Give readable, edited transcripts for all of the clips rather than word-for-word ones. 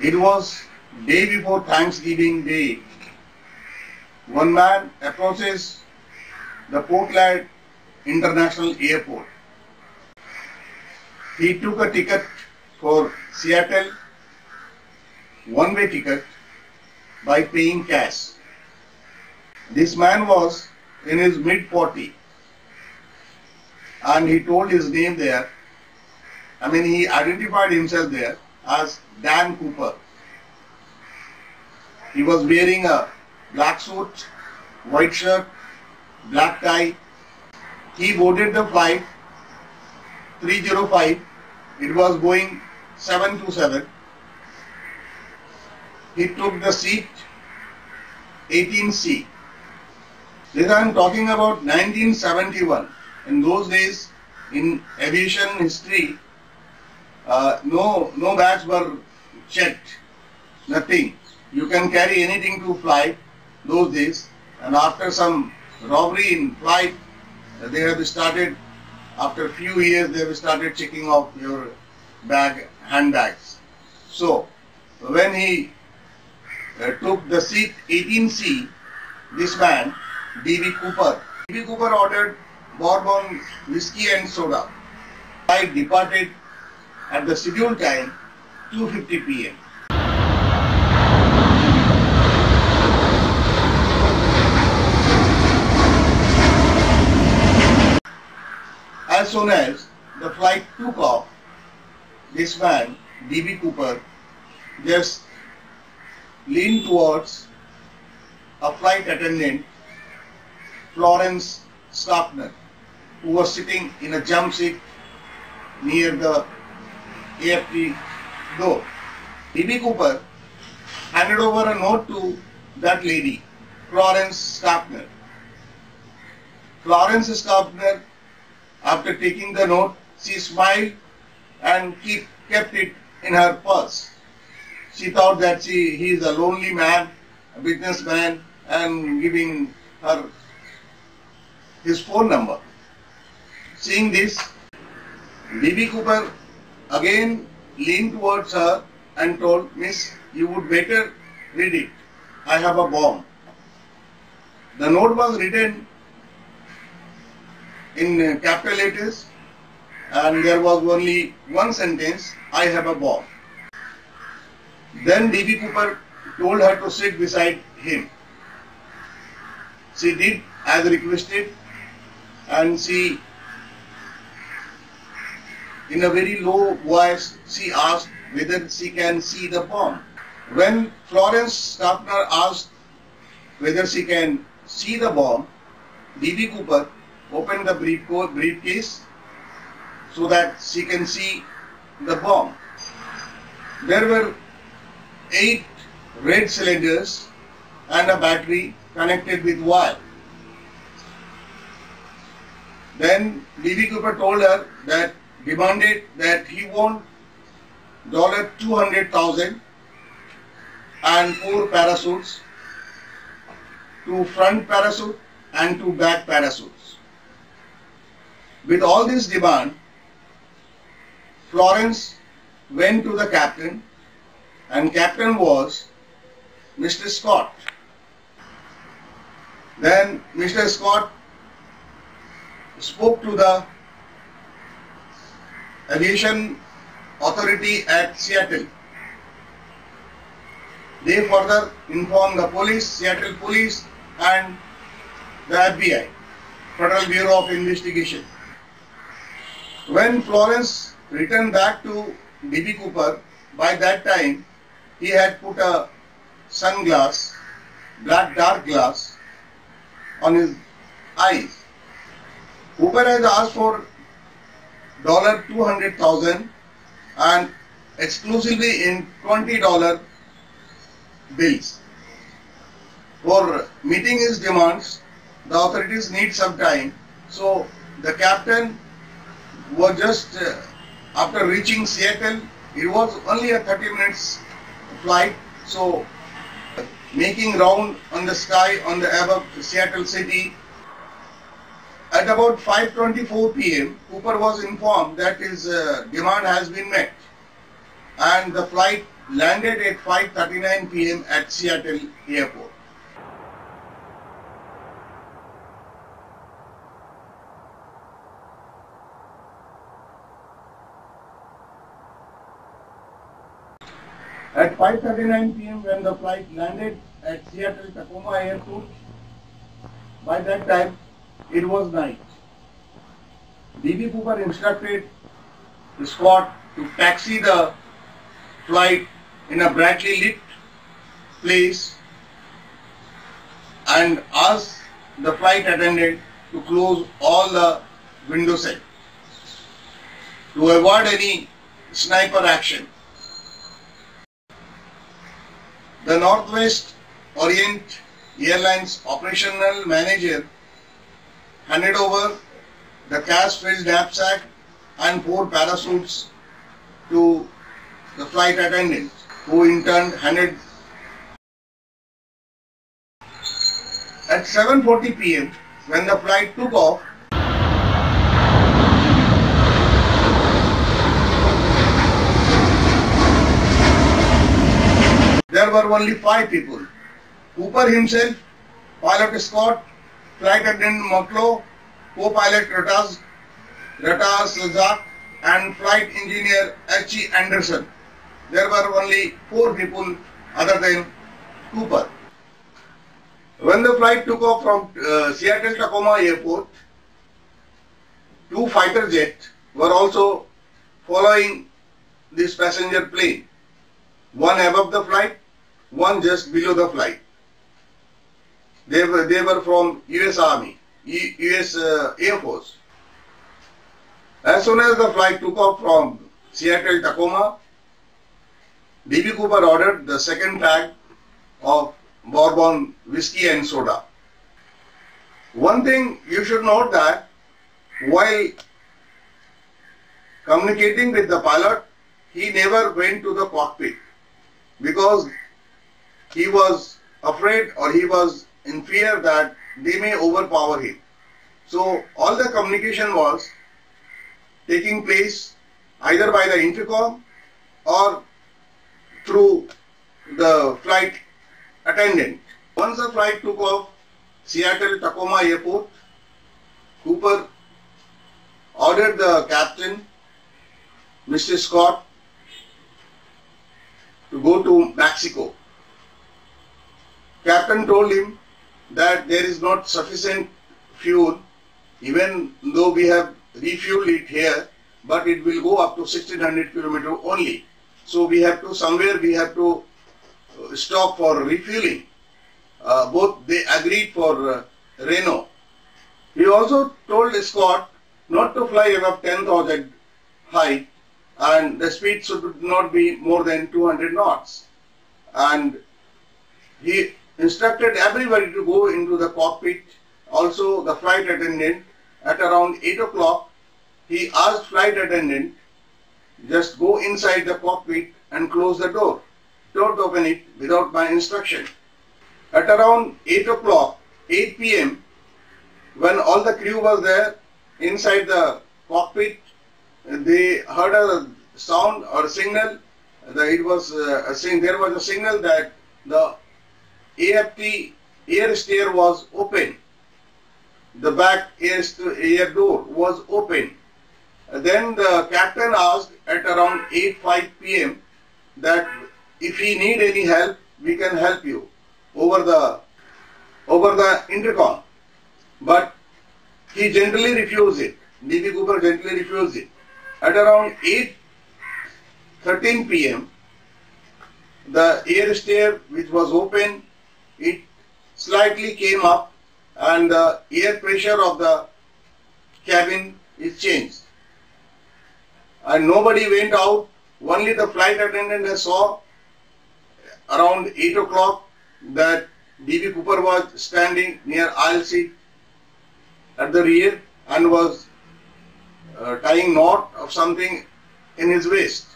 It was day before Thanksgiving Day. One man approaches the Portland International Airport. He took a ticket for Seattle, one-way ticket, by paying cash. This man was in his mid-40s and he told his name there. He identified himself there as Dan Cooper. He was wearing a black suit, white shirt, black tie. He boarded the flight 305. It was going 727. He took the seat 18C. This I am talking about 1971. In those days, in aviation history, no bags were checked, nothing. You can carry anything to fly those days. And after some robbery in flight, they have started, after a few years, they have started checking off your handbags. So, when he took the seat 18C, this man, D.B. Cooper ordered bourbon, whiskey and soda. Flight departed at the scheduled time, 2:50 p.m. As soon as the flight took off, this man, D.B. Cooper, just leaned towards a flight attendant, Florence Schaffner, who was sitting in a jump seat near the AFT door. D.B. Cooper handed over a note to that lady, Florence Schaffner. Florence Schaffner, after taking the note, she smiled and kept it in her purse. She thought that he is a lonely man, a businessman, and giving her his phone number. Seeing this, D.B. Cooper again leaned towards her and told, "Miss, you would better read it. I have a bomb." The note was written in capital letters and there was only one sentence, "I have a bomb." Then D.B. Cooper told her to sit beside him. She did as requested and she, in a very low voice, she asked whether she can see the bomb. When Florence Schaffner asked whether she can see the bomb, D.B. Cooper opened the briefcase so that she can see the bomb. There were 8 red cylinders and a battery connected with wire. Then D.B. Cooper told her that, demanded that he won $200,000 and 4 parachutes, 2 front parachute and 2 back parachutes. With all this demand, Florence went to the captain, and captain was Mr. Scott. Then Mr. Scott spoke to the aviation authority at Seattle. They further informed the police, Seattle police, and the FBI, Federal Bureau of Investigation. When Florence returned back to D.B. Cooper, by that time he had put a sunglass, black dark glass, on his eyes. Cooper has asked for $200,000 and exclusively in $20 bills. For meeting his demands, the authorities need some time. So the captain was just after reaching Seattle, it was only a 30 minutes flight. So making round on the sky on the above Seattle city, at about 5:24 p.m., Cooper was informed that his demand has been met and the flight landed at 5:39 p.m. at Seattle Airport. At 5:39 p.m. when the flight landed at Seattle Tacoma Airport, by that time it was night. D.B. Cooper instructed Scott to taxi the flight in a brightly lit place and asked the flight attendant to close all the window set to avoid any sniper action. The Northwest Orient Airlines operational manager handed over the cash-filled knapsack and 4 parachutes to the flight attendant, who in turn handed. At 7:40 p.m. when the flight took off, there were only 5 people: Cooper himself, pilot Scott, flight attendant Mucklow, co-pilot Rataz Lazak, and flight engineer H.E. Anderson. There were only 4 people other than Cooper. When the flight took off from Seattle Tacoma Airport, 2 fighter jets were also following this passenger plane. One above the flight, one just below the flight. They were from US Army, US Air Force. As soon as the flight took off from Seattle Tacoma, D.B. Cooper ordered the second bag of bourbon whiskey and soda. One thing you should note, that while communicating with the pilot, he never went to the cockpit because he was afraid, or he was in fear that they may overpower him. So all the communication was taking place either by the intercom or through the flight attendant. Once the flight took off Seattle Tacoma Airport, Cooper ordered the captain, Mr. Scott, to go to Mexico. Captain told him that there is not sufficient fuel, even though we have refueled it here, but it will go up to 1600 km only. So we have to stop for refueling. Both they agreed for Reno. He also told Scott not to fly above 10,000 height, and the speed should not be more than 200 knots. And he instructed everybody to go into the cockpit. Also the flight attendant, at around 8 o'clock, he asked flight attendant, just go inside the cockpit and close the door. Don't open it without my instruction. At around 8 o'clock, 8 p.m., when all the crew was there inside the cockpit, they heard a sound or a signal. There was a signal that the AFT air stair was open. The back air door was open. Then the captain asked at around 8:05 p.m. that if he need any help, we can help you over the intercom. But he gently refused it. D.B. Cooper gently refused it. At around 8:13 p.m., the air stair, which was open, it slightly came up, and the air pressure of the cabin is changed. And nobody went out. Only the flight attendant saw around 8 o'clock that D.B. Cooper was standing near aisle seat at the rear and was tying knot of something in his waist.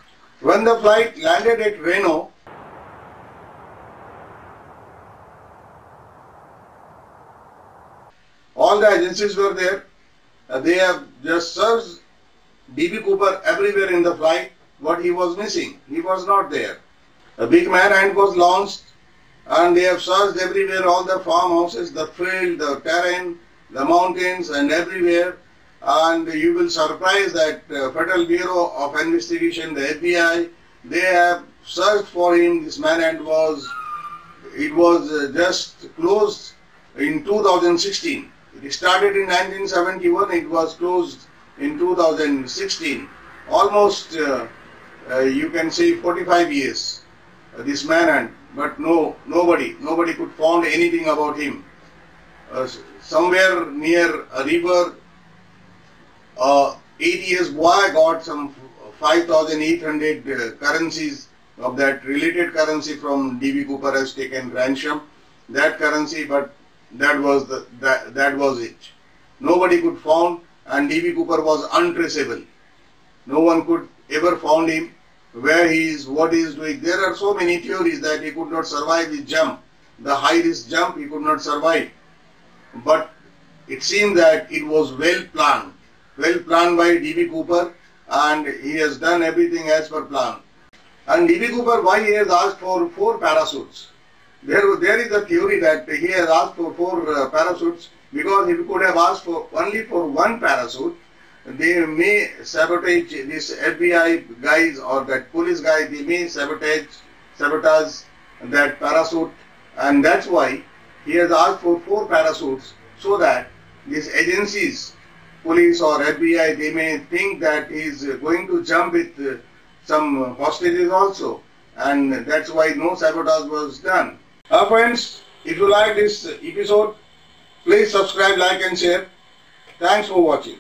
When the flight landed at Reno, all the agencies were there. They have just searched D.B. Cooper everywhere in the flight. What he was missing, he was not there. A big manhunt was launched, and they have searched everywhere, all the farmhouses, the field, the terrain, the mountains, and everywhere. And you will surprise that Federal Bureau of Investigation, the FBI, they have searched for him. This manhunt was just closed in 2016. It started in 1971. It was closed in 2016. Almost you can say 45 years. This manhunt, but nobody could find anything about him. Somewhere near a river, 8 years boy got some 5,800 currencies of that related currency from D.B. Cooper has taken ransom. That currency, but that was it. Nobody could find, and D.B. Cooper was untraceable. No one could ever found him, where he is, what he is doing. There are so many theories that he could not survive the jump, the high risk jump. He could not survive. But it seemed that it was well planned by D.B. Cooper, and he has done everything as per plan. And D.B. Cooper, why he has asked for 4 parachutes? There is a theory that he has asked for 4 parachutes because if he could have asked for only for 1 parachute, they may sabotage this FBI guys or that police guy. They may sabotage that parachute, and that's why he has asked for 4 parachutes, so that these agencies, police or FBI, they may think that he is going to jump with some hostages also, and that's why no sabotage was done. Friends, if you like this episode, please subscribe, like and share. Thanks for watching.